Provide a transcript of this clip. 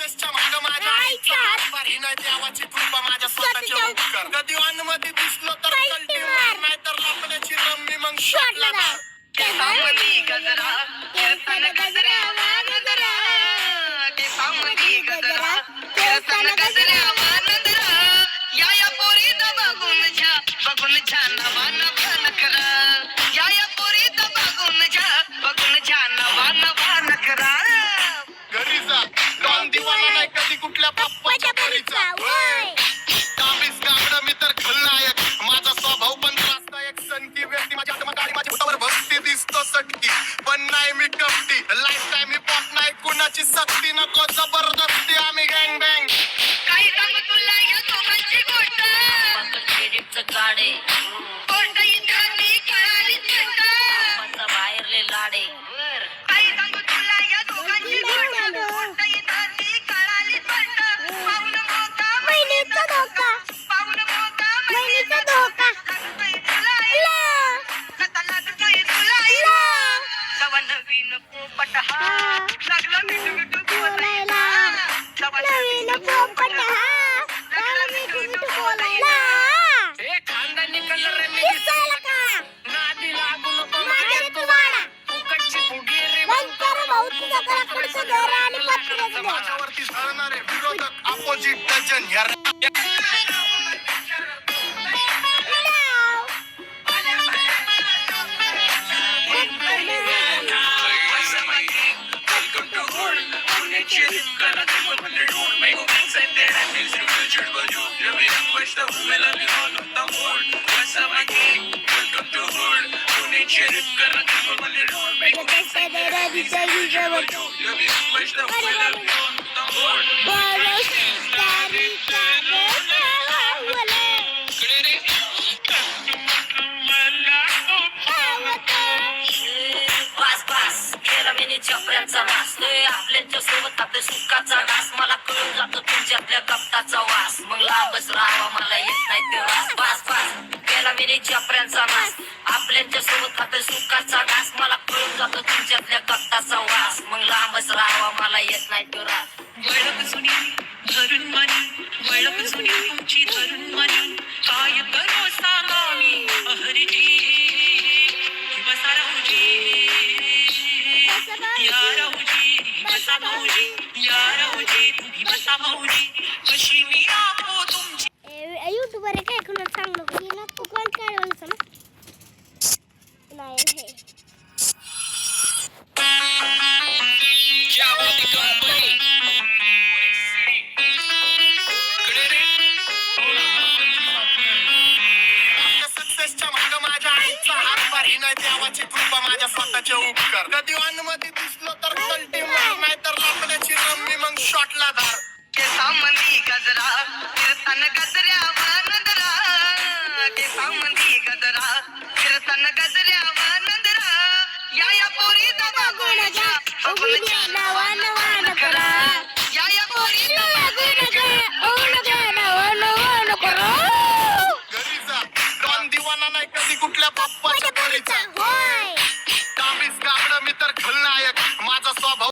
सक्सेसच्या माग माझ्या आईचा हातभार ही नाही देवाची कृपा माझ्या स्वतःच्या उपकार कधी मध्ये दिसलो तर कल्टी मार नाही तर लपण्याची रम्मी मग शॉटला मार केसांमध्ये गजरा केसांना गजरा वानदरा केसांमध्ये गजरा केसांना गजरा वानदरा या पोरीचा बघून छा नवान भान करा या पोरीचा बघून छा नवान भान करा घरी जा डॉन दिवाला नाही कधी कुठल्या पप्पाच्या पोरीचा कामीस गावडं मी तर खलनायक माझा स्वभाव पण त्रासदायक सनकी व्यक्ती माझ्या आत्मदारी माझ्या पोटावर भक्ती दिसतो सटकी पण नाही मी कपटी लाईफ टाइम मी पॉट नाही कुणाची सक्ती नको जबरदस्ती आम्ही गँग बँग काही सांगू तुला या दोघांची गोष्ट क्रेडिटचं काढे गोष्ट इतरांनी कळाली बाहेरले लाडे काही सांगू तुला या दोघांची गोष्ट इतरांनी कळाली पाऊन मोका महिनेचा धोका पाऊन मोका महिनेचा धोका नवीन पोपट हा लागला मिठू बोलायला नवीन पोपट हा लागला मिठू बोलायला ए खानदानी कलर रे मी नादी लागू नको माझ्या तू वाडा फुकटची फुगी रे नंतर भाऊ तुझा घराकडचं घर आणि पत्र माझ्यावरती झळणारे विरोधक अपोजिट डझन यार चपऱ्यांचा वास आपल्याच्या सोबत आपल्या सुखाचा घास मला कळून जातो तुमच्यातल्या कपटाचा वास मग लांबच राहावा मला येत नाही ते वास पास पास गेला मी चपऱ्यांचा वास आपल्याच्या सोबत आपल्या सुखाचा घास मला कळून जातो तुमच्यातल्या कपटाचा वास मग लांबच राहावा मला येत नाही तो रास वळख जुनी धरून मानी वळख जुनी तुमची धरून मानी काय करो सांगा मी अहरजी बसा राहूजी या राहूजी बसा भाऊजी या राहूजी तुम्ही बसा भाऊजी कशी मी राहो तुमची युट्यूबर काय कोणाला सांग नको की ना तू कोण काय बोलतो ना नाही हे क्या बोलती कंपनी सक्सेसच्या माग माझ्या आईचा हातभार ही नाही देवाची कृपा माझ्या स्वतःच्या उपकार कधी मध्ये दिसलो तर कल्टी मार नाही तर लपण्याची रम्मी मग शॉटला धार केसांमध्ये गजरा फिरताना गजऱ्या वानदरा केसांमध्ये गजरा फिरताना गजऱ्या वानदरा या पोरीचा बघून छा